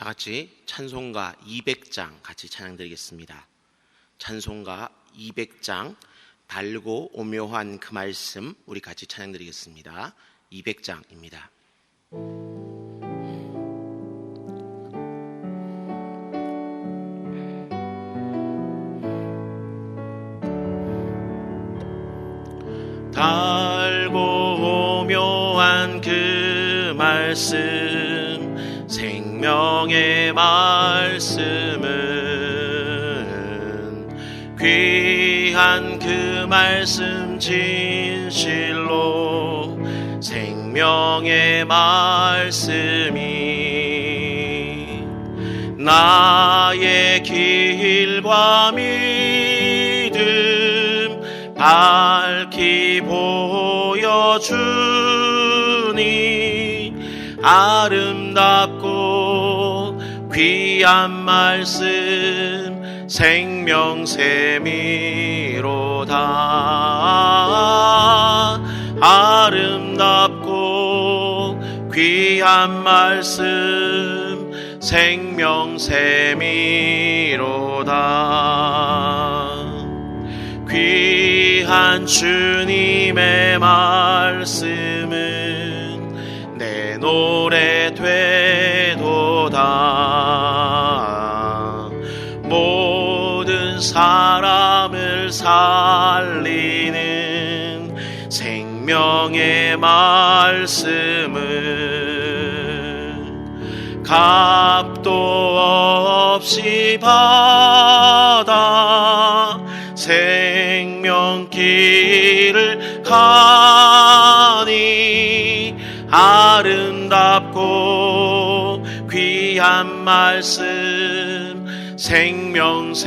다 같이 찬송가 200장 같이 찬양드리겠습니다. 찬송가 200장 달고 오묘한 그 말씀 우리 같이 찬양드리겠습니다. 200장입니다. 달고 오묘한 그 말씀 생명의 말씀은 귀한 그 말씀 진실로 생명의 말씀이 나의 길과 믿음 밝히 보여주니 아름답고 귀한 말씀 생명샘이로다. 아름답고 귀한 말씀 생명샘이로다. 귀한 주님의 말씀은 내 노래 되도다. 모든 사람을 살리는 생명의 말씀은 값도 없이 받아 생명길을 가니 아름답고 귀한 말씀 생명샘이로다.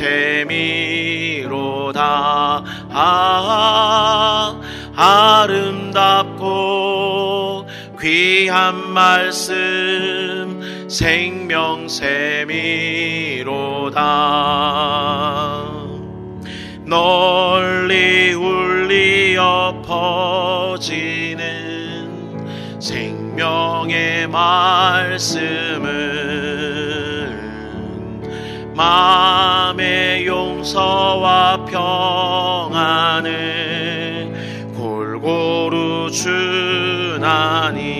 아름답고 귀한 말씀 생명샘이로다. 널리 울리어 퍼지는 생명의 말씀은 마음의 용서와 평안을 골고루 주나니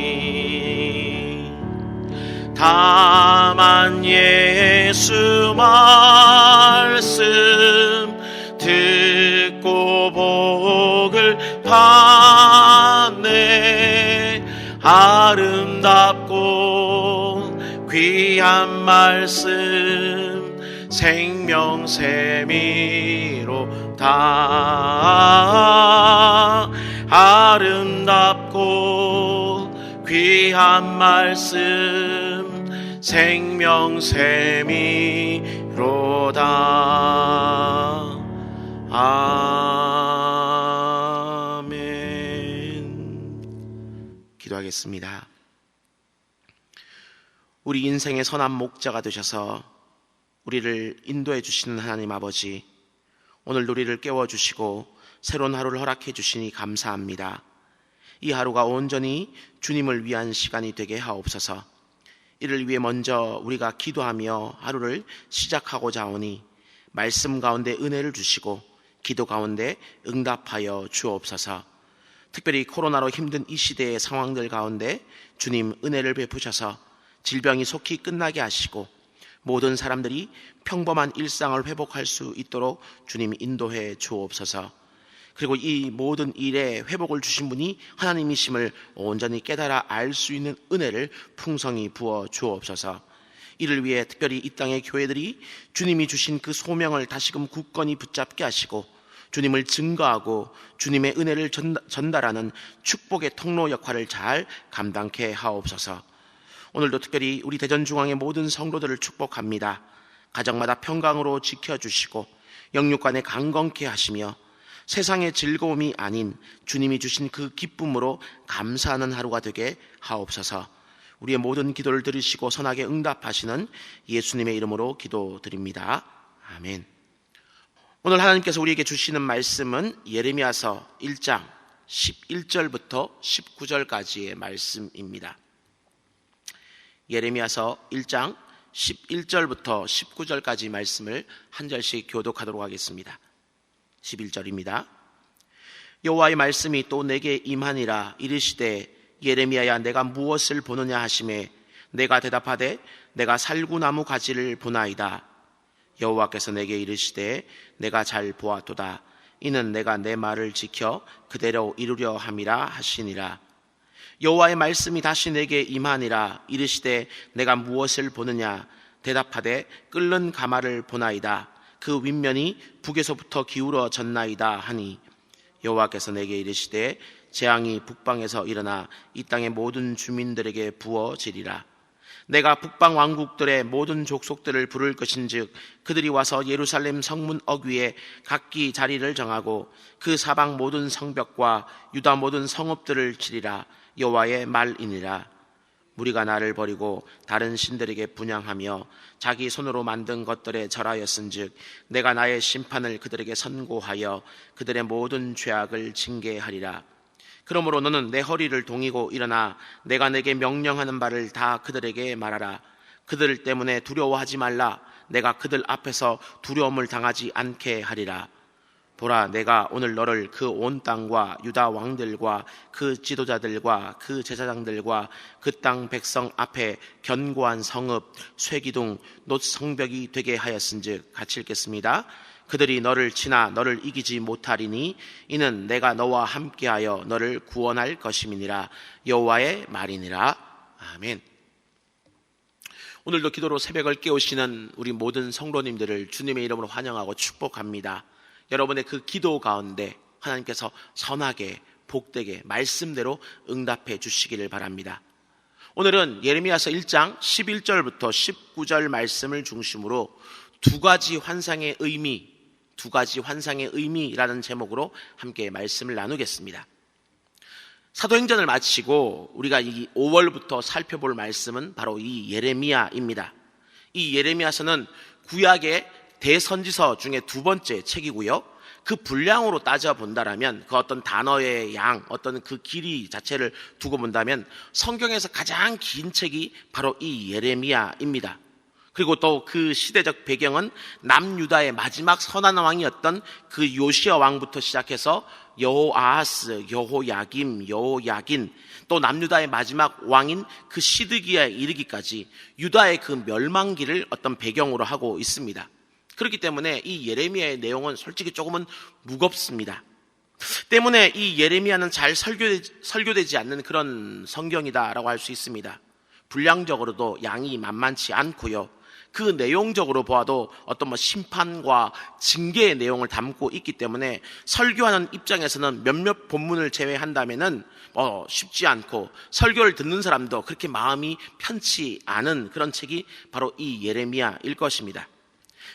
다만 예수 말씀 듣고 복을 받네. 아름답고 귀한 말씀 생명샘이로다. 아름답고 귀한 말씀 생명샘이로다. 아멘. 기도하겠습니다. 우리 인생의 선한 목자가 되셔서 우리를 인도해 주시는 하나님 아버지, 오늘 우리를 깨워주시고 새로운 하루를 허락해 주시니 감사합니다. 이 하루가 온전히 주님을 위한 시간이 되게 하옵소서. 이를 위해 먼저 우리가 기도하며 하루를 시작하고자 하오니 말씀 가운데 은혜를 주시고 기도 가운데 응답하여 주옵소서. 특별히 코로나로 힘든 이 시대의 상황들 가운데 주님 은혜를 베푸셔서 질병이 속히 끝나게 하시고 모든 사람들이 평범한 일상을 회복할 수 있도록 주님 인도해 주옵소서. 그리고 이 모든 일에 회복을 주신 분이 하나님이심을 온전히 깨달아 알 수 있는 은혜를 풍성히 부어 주옵소서. 이를 위해 특별히 이 땅의 교회들이 주님이 주신 그 소명을 다시금 굳건히 붙잡게 하시고 주님을 증거하고 주님의 은혜를 전달하는 축복의 통로 역할을 잘 감당케 하옵소서. 오늘도 특별히 우리 대전중앙의 모든 성도들을 축복합니다. 가정마다 평강으로 지켜주시고 영육간에 강건케 하시며 세상의 즐거움이 아닌 주님이 주신 그 기쁨으로 감사하는 하루가 되게 하옵소서. 우리의 모든 기도를 들으시고 선하게 응답하시는 예수님의 이름으로 기도드립니다. 아멘. 오늘 하나님께서 우리에게 주시는 말씀은 예레미야서 1장 11절부터 19절까지의 말씀입니다. 예레미야서 1장 11절부터 19절까지 말씀을 한 절씩 교독하도록 하겠습니다. 11절입니다. 여호와의 말씀이 또 내게 임하니라. 이르시되 예레미야야 내가 무엇을 보느냐 하시매 내가 대답하되 내가 살구나무 가지를 보나이다. 여호와께서 내게 이르시되 내가 잘 보았도다. 이는 내가 내 말을 지켜 그대로 이루려 함이라 하시니라. 여호와의 말씀이 다시 내게 임하니라. 이르시되 내가 무엇을 보느냐. 대답하되 끓는 가마를 보나이다. 그 윗면이 북에서부터 기울어졌나이다 하니 여호와께서 내게 이르시되 재앙이 북방에서 일어나 이 땅의 모든 주민들에게 부어지리라. 내가 북방 왕국들의 모든 족속들을 부를 것인즉 그들이 와서 예루살렘 성문 어귀에 각기 자리를 정하고 그 사방 모든 성벽과 유다 모든 성읍들을 치리라. 여호와의 말이니라. 무리가 나를 버리고 다른 신들에게 분향하며 자기 손으로 만든 것들에 절하였은즉 내가 나의 심판을 그들에게 선고하여 그들의 모든 죄악을 징계하리라. 그러므로 너는 내 허리를 동이고 일어나 내가 내게 명령하는 바를 다 그들에게 말하라. 그들 때문에 두려워하지 말라. 내가 그들 앞에서 두려움을 당하지 않게 하리라. 보라, 내가 오늘 너를 그 온 땅과 유다 왕들과 그 지도자들과 그 제사장들과 그 땅 백성 앞에 견고한 성읍, 쇠기둥, 놋 성벽이 되게 하였은즉 같이 읽겠습니다. 그들이 너를 치나 너를 이기지 못하리니 이는 내가 너와 함께하여 너를 구원할 것임이니라. 여호와의 말이니라. 아멘. 오늘도 기도로 새벽을 깨우시는 우리 모든 성도님들을 주님의 이름으로 환영하고 축복합니다. 여러분의 그 기도 가운데 하나님께서 선하게 복되게 말씀대로 응답해 주시기를 바랍니다. 오늘은 예레미야서 1장 11절부터 19절 말씀을 중심으로 두 가지 환상의 의미라는 제목으로 함께 말씀을 나누겠습니다. 사도행전을 마치고 우리가 이 5월부터 살펴볼 말씀은 바로 이 예레미야입니다. 이 예레미야서는 구약의 대선지서 중에 두 번째 책이고요. 그 분량으로 따져본다라면 그 어떤 단어의 양, 어떤 그 길이 자체를 두고 본다면 성경에서 가장 긴 책이 바로 이 예레미야입니다. 그리고 또 그 시대적 배경은 남유다의 마지막 선한 왕이었던 그 요시야 왕부터 시작해서 여호아하스, 여호야김, 여호야긴, 또 남유다의 마지막 왕인 그 시드기야에 이르기까지 유다의 그 멸망기를 어떤 배경으로 하고 있습니다. 그렇기 때문에 이 예레미야의 내용은 솔직히 조금은 무겁습니다. 때문에 이 예레미야는 잘 설교되지 않는 그런 성경이다라고 할 수 있습니다. 분량적으로도 양이 만만치 않고요. 그 내용적으로 보아도 어떤 심판과 징계의 내용을 담고 있기 때문에 설교하는 입장에서는 몇몇 본문을 제외한다면은 쉽지 않고 설교를 듣는 사람도 그렇게 마음이 편치 않은 그런 책이 바로 이 예레미야일 것입니다.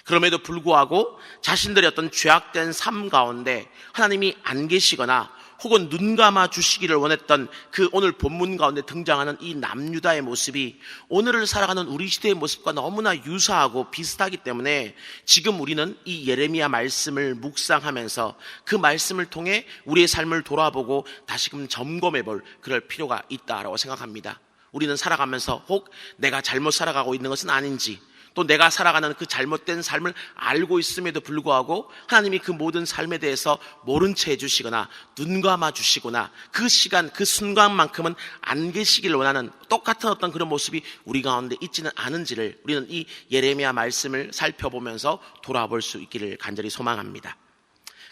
그럼에도 불구하고 자신들의 어떤 죄악된 삶 가운데 하나님이 안 계시거나 혹은 눈 감아 주시기를 원했던 그 오늘 본문 가운데 등장하는 이 남유다의 모습이 오늘을 살아가는 우리 시대의 모습과 너무나 유사하고 비슷하기 때문에 지금 우리는 이 예레미야 말씀을 묵상하면서 그 말씀을 통해 우리의 삶을 돌아보고 다시금 점검해 볼 그럴 필요가 있다라고 생각합니다. 우리는 살아가면서 혹 내가 잘못 살아가고 있는 것은 아닌지, 또 내가 살아가는 그 잘못된 삶을 알고 있음에도 불구하고 하나님이 그 모든 삶에 대해서 모른 채 해주시거나 눈 감아 주시거나 그 시간 그 순간만큼은 안 계시기를 원하는 똑같은 어떤 그런 모습이 우리 가운데 있지는 않은지를 우리는 이 예레미야 말씀을 살펴보면서 돌아볼 수 있기를 간절히 소망합니다.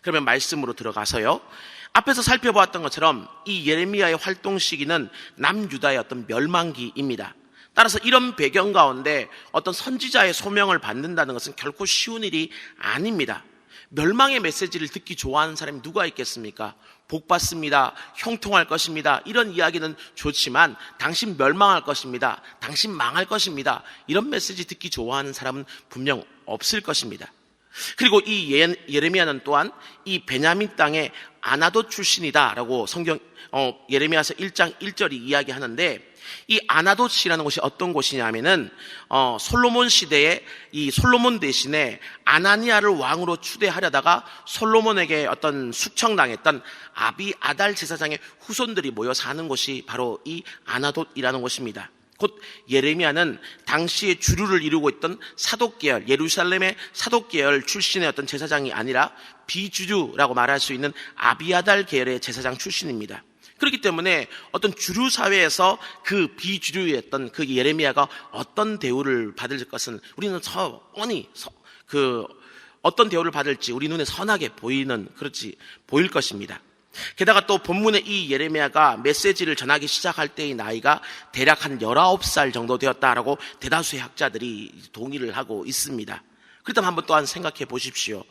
그러면 말씀으로 들어가서요, 앞에서 살펴보았던 것처럼 이 예레미야의 활동 시기는 남유다의 어떤 멸망기입니다. 따라서 이런 배경 가운데 어떤 선지자의 소명을 받는다는 것은 결코 쉬운 일이 아닙니다. 멸망의 메시지를 듣기 좋아하는 사람이 누가 있겠습니까? 복 받습니다, 형통할 것입니다, 이런 이야기는 좋지만 당신 멸망할 것입니다, 당신 망할 것입니다, 이런 메시지 듣기 좋아하는 사람은 분명 없을 것입니다. 그리고 이 예레미야는 또한 이 베냐민 땅의 아나돗 출신이다라고 성경 예레미야서 1장 1절이 이야기하는데, 이 아나돗이라는 곳이 어떤 곳이냐면은 솔로몬 시대에 이 솔로몬 대신에 아나니아를 왕으로 추대하려다가 솔로몬에게 어떤 숙청당했던 아비아달 제사장의 후손들이 모여 사는 곳이 바로 이 아나돗이라는 곳입니다. 곧 예레미야는 당시에 주류를 이루고 있던 사독계열, 예루살렘의 사독계열 출신의 어떤 제사장이 아니라 비주류라고 말할 수 있는 아비아달 계열의 제사장 출신입니다. 그렇기 때문에 어떤 주류 사회에서 그 비주류였던 그 예레미야가 어떤 대우를 받을 것은 우리는 뻔히 어떤 대우를 받을지 우리 눈에 선하게 보일 것입니다. 게다가 또 본문에 이 예레미야가 메시지를 전하기 시작할 때의 나이가 대략 한 19살 정도 되었다라고 대다수의 학자들이 동의를 하고 있습니다. 그렇다면 한번 또한 생각해 보십시오.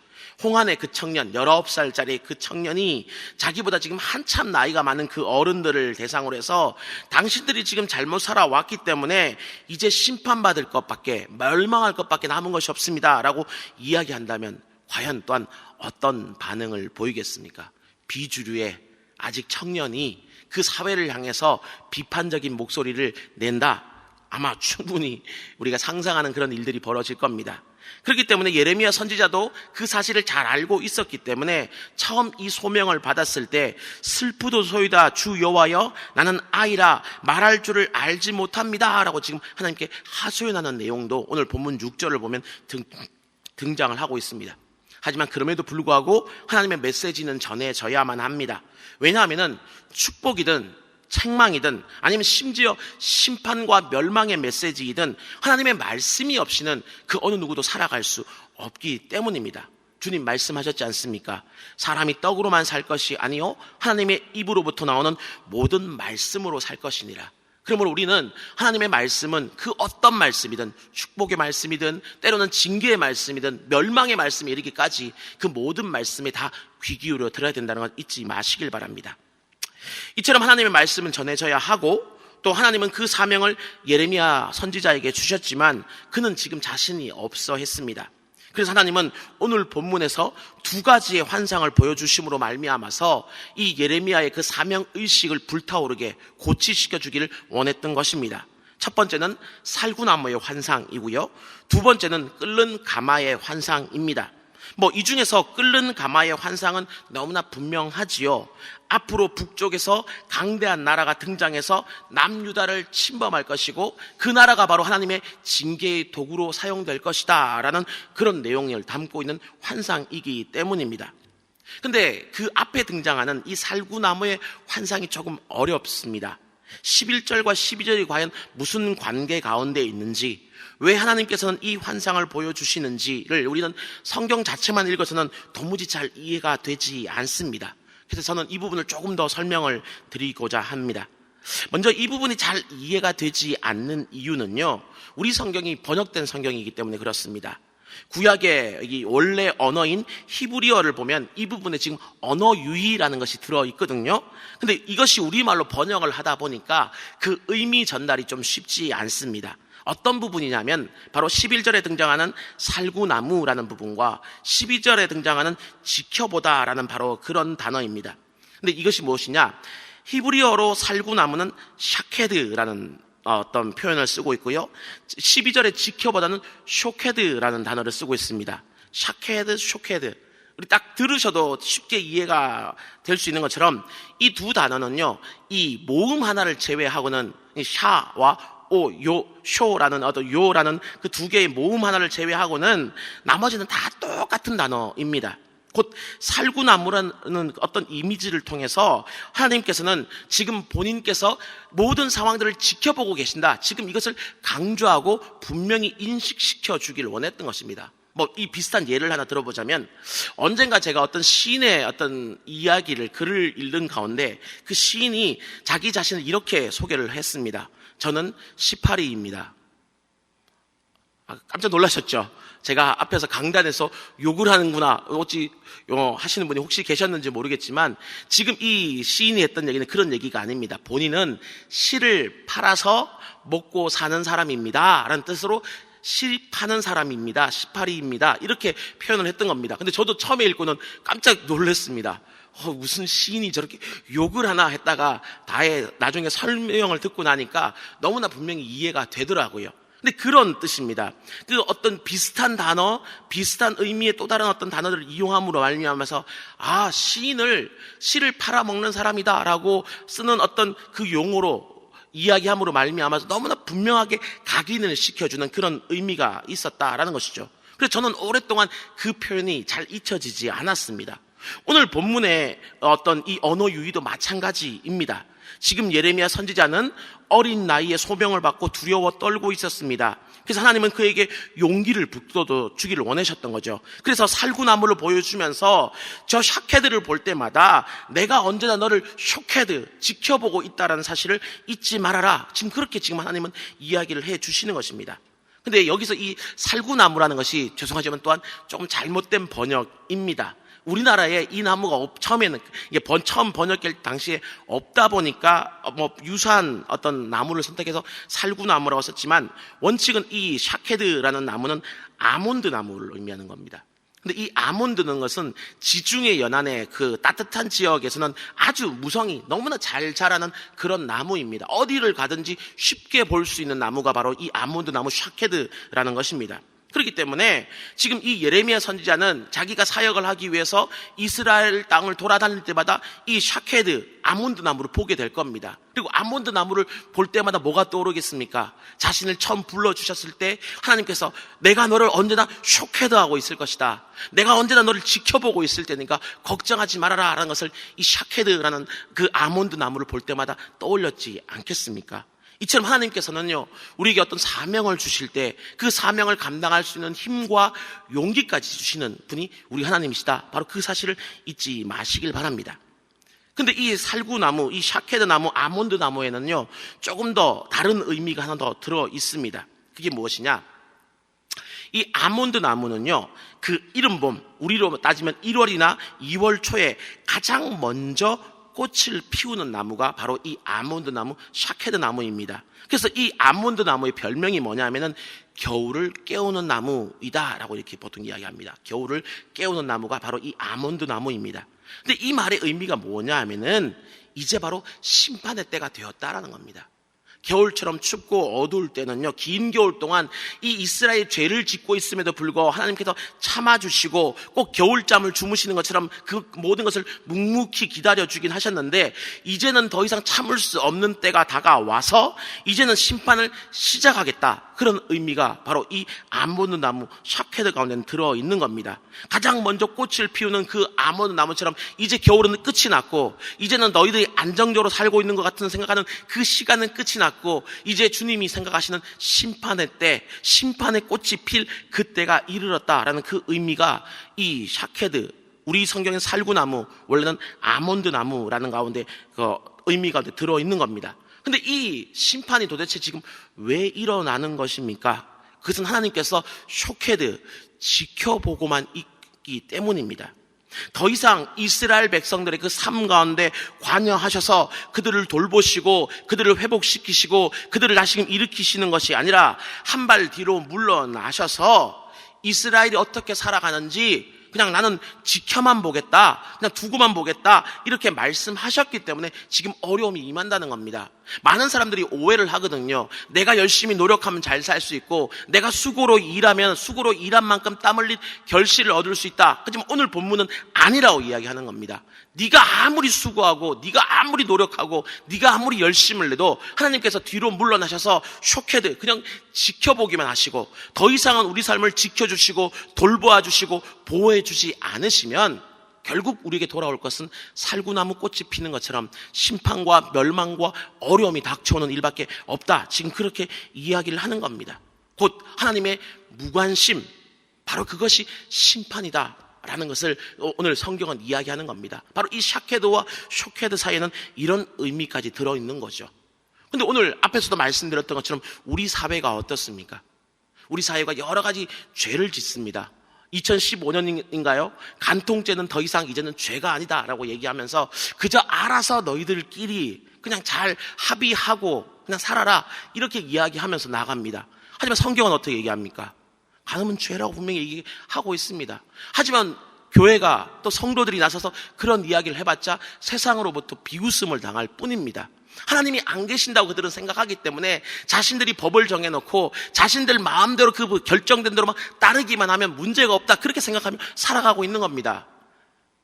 홍한의 그 청년, 19살짜리 그 청년이 자기보다 지금 한참 나이가 많은 그 어른들을 대상으로 해서 당신들이 지금 잘못 살아왔기 때문에 이제 심판받을 것밖에, 멸망할 것밖에 남은 것이 없습니다 라고 이야기한다면 과연 또한 어떤 반응을 보이겠습니까? 비주류의 아직 청년이 그 사회를 향해서 비판적인 목소리를 낸다? 아마 충분히 우리가 상상하는 그런 일들이 벌어질 겁니다. 그렇기 때문에 예레미야 선지자도 그 사실을 잘 알고 있었기 때문에 처음 이 소명을 받았을 때 슬프도소이다 주 여호와여 나는 아이라 말할 줄을 알지 못합니다 라고 지금 하나님께 하소연하는 내용도 오늘 본문 6절을 보면 등장을 하고 있습니다. 하지만 그럼에도 불구하고 하나님의 메시지는 전해져야만 합니다. 왜냐하면 축복이든 책망이든 아니면 심지어 심판과 멸망의 메시지이든 하나님의 말씀이 없이는 그 어느 누구도 살아갈 수 없기 때문입니다. 주님 말씀하셨지 않습니까? 사람이 떡으로만 살 것이 아니요 하나님의 입으로부터 나오는 모든 말씀으로 살 것이니라. 그러므로 우리는 하나님의 말씀은 그 어떤 말씀이든 축복의 말씀이든 때로는 징계의 말씀이든 멸망의 말씀에 이르기까지 그 모든 말씀에 다 귀 기울여 들어야 된다는 걸 잊지 마시길 바랍니다. 이처럼 하나님의 말씀은 전해져야 하고 또 하나님은 그 사명을 예레미야 선지자에게 주셨지만 그는 지금 자신이 없어 했습니다. 그래서 하나님은 오늘 본문에서 두 가지의 환상을 보여주심으로 말미암아서 이 예레미야의 그 사명의식을 불타오르게 고치시켜 주기를 원했던 것입니다. 첫 번째는 살구나무의 환상이고요. 두 번째는 끓는 가마의 환상입니다. 이 중에서 끓는 가마의 환상은 너무나 분명하지요. 앞으로 북쪽에서 강대한 나라가 등장해서 남유다를 침범할 것이고 그 나라가 바로 하나님의 징계의 도구로 사용될 것이다 라는 그런 내용을 담고 있는 환상이기 때문입니다. 근데 그 앞에 등장하는 이 살구나무의 환상이 조금 어렵습니다. 11절과 12절이 과연 무슨 관계 가운데 있는지, 왜 하나님께서는 이 환상을 보여주시는지를 우리는 성경 자체만 읽어서는 도무지 잘 이해가 되지 않습니다. 그래서 저는 이 부분을 조금 더 설명을 드리고자 합니다. 먼저 이 부분이 잘 이해가 되지 않는 이유는요, 우리 성경이 번역된 성경이기 때문에 그렇습니다. 구약의 이 원래 언어인 히브리어를 보면 이 부분에 지금 언어 유희라는 것이 들어있거든요. 근데 이것이 우리말로 번역을 하다 보니까 그 의미 전달이 좀 쉽지 않습니다. 어떤 부분이냐면 바로 11절에 등장하는 살구나무라는 부분과 12절에 등장하는 지켜보다라는 바로 그런 단어입니다. 근데 이것이 무엇이냐? 히브리어로 살구나무는 샤케드라는 어떤 표현을 쓰고 있고요. 12절에 지켜보다는 쇼케드라는 단어를 쓰고 있습니다. 샤케드, 쇼케드. 우리 딱 들으셔도 쉽게 이해가 될 수 있는 것처럼 이 두 단어는요, 이 모음 하나를 제외하고는 샤와 오, 요, 쇼라는 어떤 요라는 그 두 개의 모음 하나를 제외하고는 나머지는 다 똑같은 단어입니다. 곧 살구나무라는 어떤 이미지를 통해서 하나님께서는 지금 본인께서 모든 상황들을 지켜보고 계신다. 지금 이것을 강조하고 분명히 인식시켜 주기를 원했던 것입니다. 이 비슷한 예를 하나 들어보자면, 언젠가 제가 어떤 시인의 어떤 이야기를, 글을 읽는 가운데 그 시인이 자기 자신을 이렇게 소개를 했습니다. 저는 18위입니다. 깜짝 놀라셨죠? 제가 앞에서 강단에서 욕을 하는구나, 어찌 하시는 분이 혹시 계셨는지 모르겠지만, 지금 이 시인이 했던 얘기는 그런 얘기가 아닙니다. 본인은 시를 팔아서 먹고 사는 사람입니다 라는 뜻으로 시 파는 사람입니다, 18위입니다 이렇게 표현을 했던 겁니다. 근데 저도 처음에 읽고는 깜짝 놀랐습니다. 무슨 시인이 저렇게 욕을 하나 했다가 나중에 설명을 듣고 나니까 너무나 분명히 이해가 되더라고요. 근데 그런 뜻입니다. 그 어떤 비슷한 단어, 비슷한 의미의 또 다른 어떤 단어들을 이용함으로 말미암아서 시를 팔아먹는 사람이다라고 쓰는 어떤 그 용어로 이야기함으로 말미암아서 너무나 분명하게 각인을 시켜주는 그런 의미가 있었다라는 것이죠. 그래서 저는 오랫동안 그 표현이 잘 잊혀지지 않았습니다. 오늘 본문의 어떤 이 언어 유희도 마찬가지입니다. 지금 예레미야 선지자는 어린 나이에 소명을 받고 두려워 떨고 있었습니다. 그래서 하나님은 그에게 용기를 북돋워 주기를 원하셨던 거죠. 그래서 살구나무를 보여주면서 저 샤케드를 볼 때마다 내가 언제나 너를 샤케드 지켜보고 있다는 사실을 잊지 말아라. 지금 그렇게 지금 하나님은 이야기를 해 주시는 것입니다. 근데 여기서 이 살구나무라는 것이 죄송하지만 또한 조금 잘못된 번역입니다. 우리나라에 이 나무가 처음에는 이게 처음 번역될 당시에 없다 보니까 유사한 어떤 나무를 선택해서 살구나무라고 썼지만 원칙은 이 샤케드라는 나무는 아몬드 나무를 의미하는 겁니다. 근데 이 아몬드는 것은 지중해 연안의 그 따뜻한 지역에서는 아주 무성이 너무나 잘 자라는 그런 나무입니다. 어디를 가든지 쉽게 볼 수 있는 나무가 바로 이 아몬드 나무 샤케드라는 것입니다. 그렇기 때문에 지금 이 예레미야 선지자는 자기가 사역을 하기 위해서 이스라엘 땅을 돌아다닐 때마다 이 샤케드 아몬드 나무를 보게 될 겁니다. 그리고 아몬드 나무를 볼 때마다 뭐가 떠오르겠습니까? 자신을 처음 불러주셨을 때 하나님께서 내가 너를 언제나 샤케드하고 있을 것이다. 내가 언제나 너를 지켜보고 있을 테니까 걱정하지 말아라 라는 것을 이 샤케드라는 그 아몬드 나무를 볼 때마다 떠올렸지 않겠습니까? 이처럼 하나님께서는요, 우리에게 어떤 사명을 주실 때 그 사명을 감당할 수 있는 힘과 용기까지 주시는 분이 우리 하나님이시다. 바로 그 사실을 잊지 마시길 바랍니다. 근데 이 살구나무, 이 샤케드 나무, 아몬드 나무에는요, 조금 더 다른 의미가 하나 더 들어 있습니다. 그게 무엇이냐? 이 아몬드 나무는요, 그 이른봄, 우리로 따지면 1월이나 2월 초에 가장 먼저 꽃을 피우는 나무가 바로 이 아몬드 나무, 샤케드 나무입니다. 그래서 이 아몬드 나무의 별명이 뭐냐면은 겨울을 깨우는 나무이다라고 이렇게 보통 이야기합니다. 겨울을 깨우는 나무가 바로 이 아몬드 나무입니다. 근데 이 말의 의미가 뭐냐 하면은 이제 바로 심판의 때가 되었다라는 겁니다. 겨울처럼 춥고 어두울 때는요, 긴 겨울 동안 이 이스라엘 죄를 짓고 있음에도 불구하고 하나님께서 참아주시고 꼭 겨울잠을 주무시는 것처럼 그 모든 것을 묵묵히 기다려주긴 하셨는데 이제는 더 이상 참을 수 없는 때가 다가와서 이제는 심판을 시작하겠다. 그런 의미가 바로 이 아몬드 나무 샤케드 가운데 들어있는 겁니다. 가장 먼저 꽃을 피우는 그 아몬드 나무처럼 이제 겨울은 끝이 났고 이제는 너희들이 안정적으로 살고 있는 것 같은 생각하는 그 시간은 끝이 났고 이제 주님이 생각하시는 심판의 때, 심판의 꽃이 필 그때가 이르렀다라는 그 의미가 이 샤케드, 우리 성경엔 살구나무, 원래는 아몬드 나무라는 가운데 그 의미가 들어있는 겁니다. 근데 이 심판이 도대체 지금 왜 일어나는 것입니까? 그것은 하나님께서 샤케드, 지켜보고만 있기 때문입니다. 더 이상 이스라엘 백성들의 그 삶 가운데 관여하셔서 그들을 돌보시고 그들을 회복시키시고 그들을 다시금 일으키시는 것이 아니라 한 발 뒤로 물러나셔서 이스라엘이 어떻게 살아가는지 그냥 나는 지켜만 보겠다, 그냥 두고만 보겠다 이렇게 말씀하셨기 때문에 지금 어려움이 임한다는 겁니다. 많은 사람들이 오해를 하거든요. 내가 열심히 노력하면 잘 살 수 있고 내가 수고로 일하면 수고로 일한 만큼 땀 흘린 결실을 얻을 수 있다. 하지만 오늘 본문은 아니라고 이야기하는 겁니다. 네가 아무리 수고하고 네가 아무리 노력하고 네가 아무리 열심을 내도 하나님께서 뒤로 물러나셔서 샤케드, 그냥 지켜보기만 하시고 더 이상은 우리 삶을 지켜주시고 돌보아 주시고 보호해 주지 않으시면 결국 우리에게 돌아올 것은 살구나무 꽃이 피는 것처럼 심판과 멸망과 어려움이 닥쳐오는 일밖에 없다. 지금 그렇게 이야기를 하는 겁니다. 곧 하나님의 무관심, 바로 그것이 심판이다 라는 것을 오늘 성경은 이야기하는 겁니다. 바로 이 샤케드와 샤케드 사이에는 이런 의미까지 들어있는 거죠. 근데 오늘 앞에서도 말씀드렸던 것처럼 우리 사회가 어떻습니까? 우리 사회가 여러 가지 죄를 짓습니다. 2015년인가요? 간통죄는 더 이상 이제는 죄가 아니다라고 얘기하면서 그저 알아서 너희들끼리 그냥 잘 합의하고 그냥 살아라 이렇게 이야기하면서 나갑니다. 하지만 성경은 어떻게 얘기합니까? 간음은 죄라고 분명히 얘기하고 있습니다. 하지만 교회가 또 성도들이 나서서 그런 이야기를 해봤자 세상으로부터 비웃음을 당할 뿐입니다. 하나님이 안 계신다고 그들은 생각하기 때문에 자신들이 법을 정해놓고 자신들 마음대로 그 결정된 대로만 따르기만 하면 문제가 없다 그렇게 생각하며 살아가고 있는 겁니다.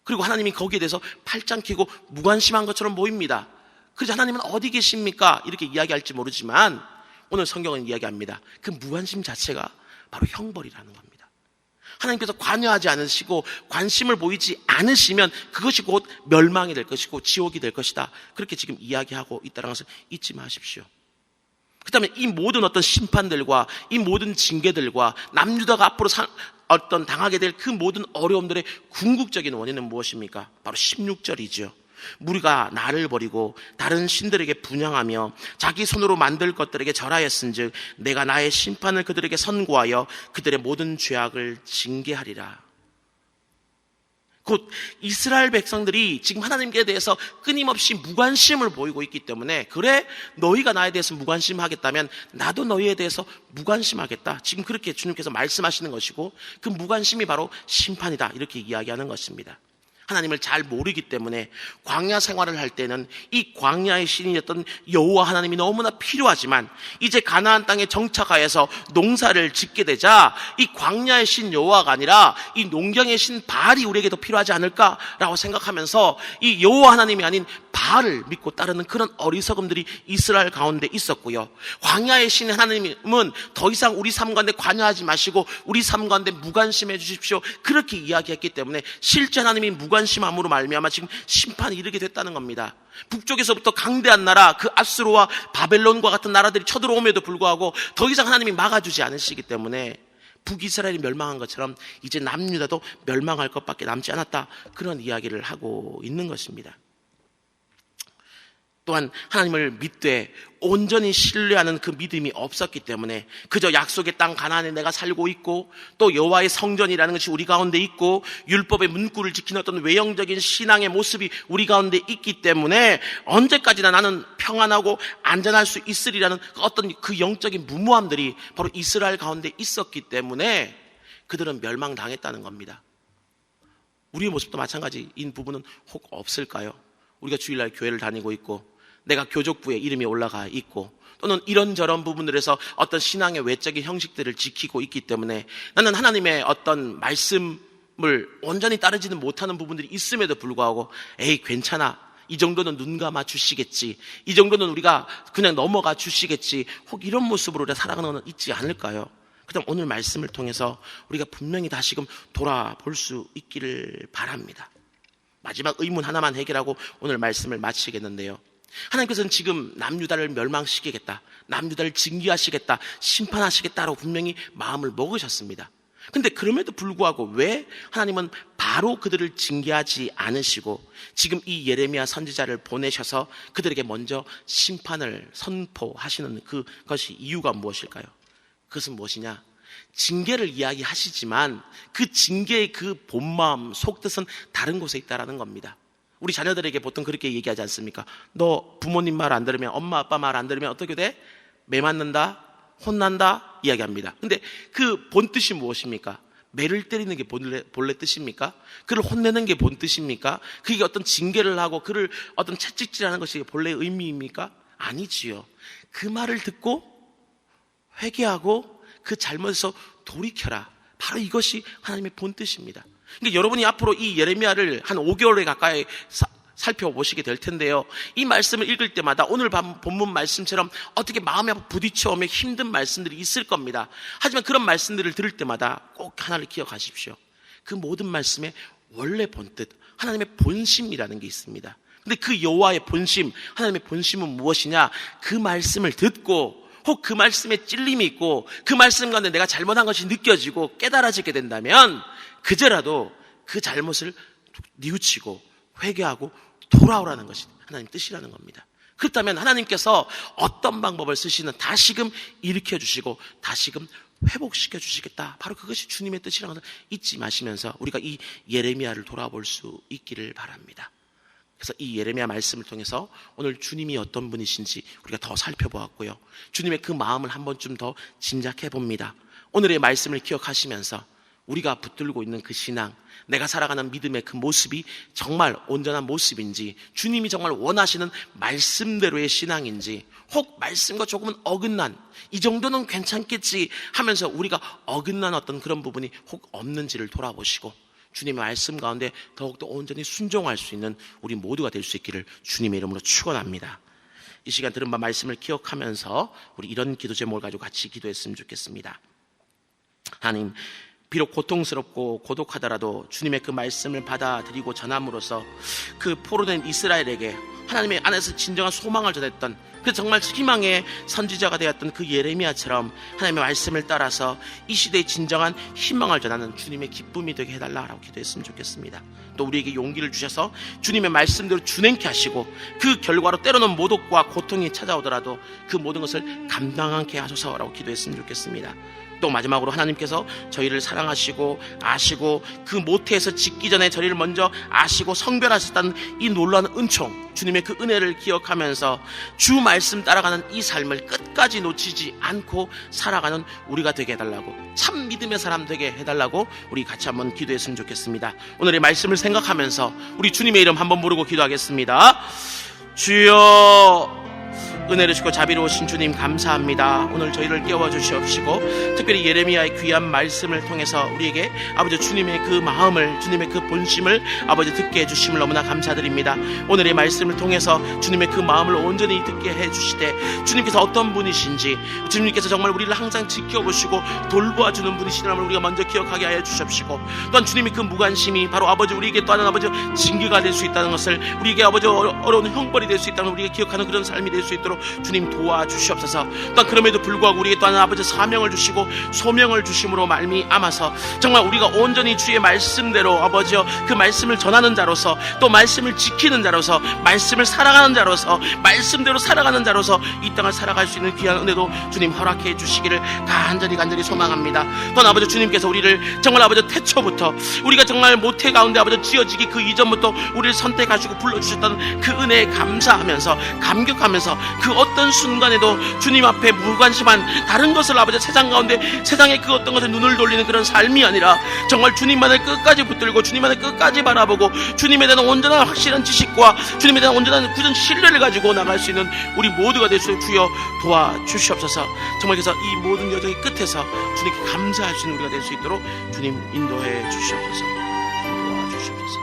그리고 하나님이 거기에 대해서 팔짱 끼고 무관심한 것처럼 보입니다. 그래서 하나님은 어디 계십니까? 이렇게 이야기할지 모르지만 오늘 성경은 이야기합니다. 그 무관심 자체가 바로 형벌이라는 겁니다. 하나님께서 관여하지 않으시고 관심을 보이지 않으시면 그것이 곧 멸망이 될 것이고 지옥이 될 것이다. 그렇게 지금 이야기하고 있다는 것을 잊지 마십시오. 그 다음에 이 모든 어떤 심판들과 이 모든 징계들과 남유다가 앞으로 어떤 당하게 될 그 모든 어려움들의 궁극적인 원인은 무엇입니까? 바로 16절이죠. 무리가 나를 버리고 다른 신들에게 분향하며 자기 손으로 만들 것들에게 절하였은즉 내가 나의 심판을 그들에게 선고하여 그들의 모든 죄악을 징계하리라. 곧 이스라엘 백성들이 지금 하나님께 대해서 끊임없이 무관심을 보이고 있기 때문에, 그래 너희가 나에 대해서 무관심하겠다면 나도 너희에 대해서 무관심하겠다, 지금 그렇게 주님께서 말씀하시는 것이고, 그 무관심이 바로 심판이다, 이렇게 이야기하는 것입니다. 하나님을 잘 모르기 때문에 광야 생활을 할 때는 이 광야의 신이었던 여호와 하나님이 너무나 필요하지만, 이제 가나안 땅에 정착하여서 농사를 짓게 되자 이 광야의 신 여호와가 아니라 이 농경의 신 바알이 우리에게 더 필요하지 않을까라고 생각하면서 이 여호와 하나님이 아닌 바알을 믿고 따르는 그런 어리석음들이 이스라엘 가운데 있었고요. 광야의 신 하나님은 더 이상 우리 삶 가운데 관여하지 마시고 우리 삶 가운데 무관심해 주십시오, 그렇게 이야기했기 때문에 실제 하나님이 무관심함으로 말미암아 지금 심판이 이르게 됐다는 겁니다. 북쪽에서부터 강대한 나라 그 아수르와 바벨론과 같은 나라들이 쳐들어옴에도 불구하고 더 이상 하나님이 막아주지 않으시기 때문에 북이스라엘이 멸망한 것처럼 이제 남유다도 멸망할 것밖에 남지 않았다, 그런 이야기를 하고 있는 것입니다. 또한 하나님을 믿되 온전히 신뢰하는 그 믿음이 없었기 때문에 그저 약속의 땅 가나안에 내가 살고 있고 또 여호와의 성전이라는 것이 우리 가운데 있고 율법의 문구를 지키는 어떤 외형적인 신앙의 모습이 우리 가운데 있기 때문에 언제까지나 나는 평안하고 안전할 수 있으리라는 어떤 그 영적인 무모함들이 바로 이스라엘 가운데 있었기 때문에 그들은 멸망당했다는 겁니다. 우리의 모습도 마찬가지인 부분은 혹 없을까요? 우리가 주일날 교회를 다니고 있고 내가 교족부에 이름이 올라가 있고 또는 이런저런 부분들에서 어떤 신앙의 외적인 형식들을 지키고 있기 때문에 나는 하나님의 어떤 말씀을 온전히 따르지는 못하는 부분들이 있음에도 불구하고 에이 괜찮아, 이 정도는 눈 감아 주시겠지, 이 정도는 우리가 그냥 넘어가 주시겠지, 혹 이런 모습으로 우리가 살아가는 건 있지 않을까요? 그다음 오늘 말씀을 통해서 우리가 분명히 다시금 돌아볼 수 있기를 바랍니다. 마지막 의문 하나만 해결하고 오늘 말씀을 마치겠는데요, 하나님께서는 지금 남유다를 멸망시키겠다, 남유다를 징계하시겠다, 심판하시겠다라고 분명히 마음을 먹으셨습니다. 근데 그럼에도 불구하고 왜 하나님은 바로 그들을 징계하지 않으시고 지금 이 예레미야 선지자를 보내셔서 그들에게 먼저 심판을 선포하시는 그것이 이유가 무엇일까요? 그것은 무엇이냐? 징계를 이야기하시지만 그 징계의 그 본마음, 속뜻은 다른 곳에 있다라는 겁니다. 우리 자녀들에게 보통 그렇게 얘기하지 않습니까? 너 부모님 말 안 들으면, 엄마 아빠 말 안 들으면 어떻게 돼? 매 맞는다, 혼난다 이야기합니다. 근데 그 본뜻이 무엇입니까? 매를 때리는 게 본래 뜻입니까? 그를 혼내는 게 본 뜻입니까? 그게 어떤 징계를 하고 그를 어떤 채찍질하는 것이 본래 의미입니까? 아니지요. 그 말을 듣고 회개하고 그 잘못에서 돌이켜라, 바로 이것이 하나님의 본뜻입니다. 그러니까 여러분이 앞으로 이 예레미야를 한 5개월에 가까이 살펴보시게 될 텐데요, 이 말씀을 읽을 때마다 오늘 본문 말씀처럼 어떻게 마음에 부딪혀오며 힘든 말씀들이 있을 겁니다. 하지만 그런 말씀들을 들을 때마다 꼭 하나를 기억하십시오. 그 모든 말씀의 원래 본뜻, 하나님의 본심이라는 게 있습니다. 근데 그 여호와의 본심, 하나님의 본심은 무엇이냐? 그 말씀을 듣고 혹 그 말씀에 찔림이 있고 그 말씀 가운데 내가 잘못한 것이 느껴지고 깨달아지게 된다면 그제라도 그 잘못을 뉘우치고 회개하고 돌아오라는 것이 하나님 뜻이라는 겁니다. 그렇다면 하나님께서 어떤 방법을 쓰시는 다시금 일으켜주시고 다시금 회복시켜 주시겠다, 바로 그것이 주님의 뜻이라는 것을 잊지 마시면서 우리가 이 예레미야를 돌아볼 수 있기를 바랍니다. 그래서 이 예레미야 말씀을 통해서 오늘 주님이 어떤 분이신지 우리가 더 살펴보았고요, 주님의 그 마음을 한 번쯤 더 짐작해 봅니다. 오늘의 말씀을 기억하시면서 우리가 붙들고 있는 그 신앙, 내가 살아가는 믿음의 그 모습이 정말 온전한 모습인지, 주님이 정말 원하시는 말씀대로의 신앙인지, 혹 말씀과 조금은 어긋난, 이 정도는 괜찮겠지 하면서 우리가 어긋난 어떤 그런 부분이 혹 없는지를 돌아보시고 주님의 말씀 가운데 더욱더 온전히 순종할 수 있는 우리 모두가 될 수 있기를 주님의 이름으로 축원합니다. 이 시간 들은 바 말씀을 기억하면서 우리 이런 기도 제목을 가지고 같이 기도했으면 좋겠습니다. 하나님, 비록 고통스럽고 고독하더라도 주님의 그 말씀을 받아들이고 전함으로써 그 포로된 이스라엘에게 하나님의 안에서 진정한 소망을 전했던, 그 정말 희망의 선지자가 되었던 그 예레미야처럼 하나님의 말씀을 따라서 이 시대의 진정한 희망을 전하는 주님의 기쁨이 되게 해달라고 기도했으면 좋겠습니다. 또 우리에게 용기를 주셔서 주님의 말씀대로 준행케 하시고 그 결과로 때로는 모독과 고통이 찾아오더라도 그 모든 것을 감당하게 하소서라고 기도했으면 좋겠습니다. 또 마지막으로 하나님께서 저희를 사랑하시고 아시고 그 모태에서 짓기 전에 저희를 먼저 아시고 성별하셨다는 이 놀라운 은총, 주님의 그 은혜를 기억하면서 주 말씀 따라가는 이 삶을 끝까지 놓치지 않고 살아가는 우리가 되게 해달라고, 참 믿음의 사람 되게 해달라고 우리 같이 한번 기도했으면 좋겠습니다. 오늘의 말씀을 생각하면서 우리 주님의 이름 한번 부르고 기도하겠습니다. 주여, 은혜를 주시고 자비로우신 주님 감사합니다. 오늘 저희를 깨워주시옵시고 특별히 예레미야의 귀한 말씀을 통해서 우리에게 아버지 주님의 그 마음을, 주님의 그 본심을 아버지 듣게 해주심을 너무나 감사드립니다. 오늘의 말씀을 통해서 주님의 그 마음을 온전히 듣게 해주시되 주님께서 어떤 분이신지, 주님께서 정말 우리를 항상 지켜보시고 돌보아주는 분이시라는 우리가 먼저 기억하게 하여 주십시고, 또한 주님의 그 무관심이 바로 아버지 우리에게 또 하는 아버지 징계가 될 수 있다는 것을, 우리에게 아버지 어려운 형벌이 될 수 있다는 걸 우리가 기억하는 그런 삶이 될 수 있도록 주님 도와주시옵소서. 또한 그럼에도 불구하고 우리에게 또한 아버지 사명을 주시고 소명을 주심으로 말미암아서 정말 우리가 온전히 주의 말씀대로 아버지여 그 말씀을 전하는 자로서, 또 말씀을 지키는 자로서, 말씀을 살아가는 자로서, 말씀대로 살아가는 자로서 이 땅을 살아갈 수 있는 귀한 은혜도 주님 허락해 주시기를 간절히 소망합니다. 또한 아버지 주님께서 우리를 정말 아버지 태초부터 우리가 정말 모태 가운데 아버지 지어지기 그 이전부터 우리를 선택하시고 불러주셨던 그 은혜에 감사하면서 감격하면서 그 어떤 순간에도 주님 앞에 무관심한 다른 것을 아버지 세상 가운데 세상의 그 어떤 것에 눈을 돌리는 그런 삶이 아니라 정말 주님만을 끝까지 붙들고 주님만을 끝까지 바라보고 주님에 대한 온전한 확실한 지식과 주님에 대한 온전한 굳은 신뢰를 가지고 나갈 수 있는 우리 모두가 될 수 있도록 주여 도와주시옵소서. 정말 그래서 이 모든 여정의 끝에서 주님께 감사할 수 있는 우리가 될 수 있도록 주님 인도해 주시옵소서. 도와주시옵소서.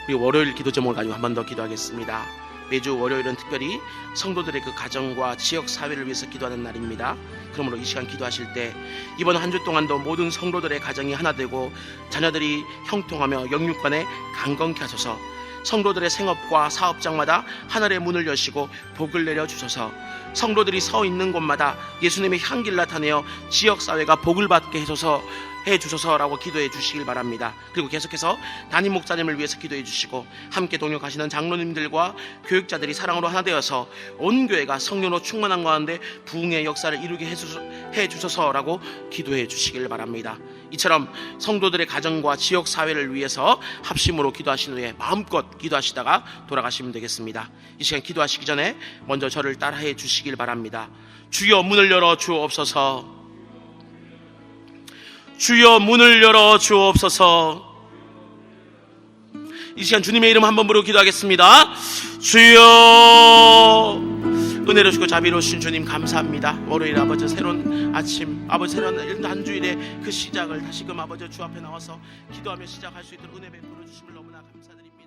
우리 월요일 기도 제목을 가지고 한 번 더 기도하겠습니다. 매주 월요일은 특별히 성도들의 그 가정과 지역 사회를 위해서 기도하는 날입니다. 그러므로 이 시간 기도하실 때 이번 한 주 동안도 모든 성도들의 가정이 하나 되고 자녀들이 형통하며 영육간에 강건케 하소서. 성도들의 생업과 사업장마다 하늘의 문을 여시고 복을 내려 주소서. 성도들이 서 있는 곳마다 예수님의 향기를 나타내어 지역사회가 복을 받게 해주소서라고 기도해 주시길 바랍니다. 그리고 계속해서 담임 목사님을 위해서 기도해 주시고 함께 동역하시는 장로님들과 교육자들이 사랑으로 하나 되어서 온 교회가 성령으로 충만한 가운데 부흥의 역사를 이루게 해 주소서라고 기도해 주시길 바랍니다. 이처럼 성도들의 가정과 지역 사회를 위해서 합심으로 기도하신 후에 마음껏 기도하시다가 돌아가시면 되겠습니다. 이 시간 기도하시기 전에 먼저 저를 따라해 주시길 바랍니다. 주여 문을 열어 주옵소서. 주여 문을 열어 주옵소서. 이 시간 주님의 이름 한번 부르고 기도하겠습니다. 주여, 은혜로 주시고 자비로우신 주님 감사합니다. 월요일 아버지 새로운 아침, 아버지 새로운 한 주일의 그 시작을 다시금 아버지 주 앞에 나와서 기도하며 시작할 수 있도록 은혜 베풀어 주심을 너무나 감사드립니다.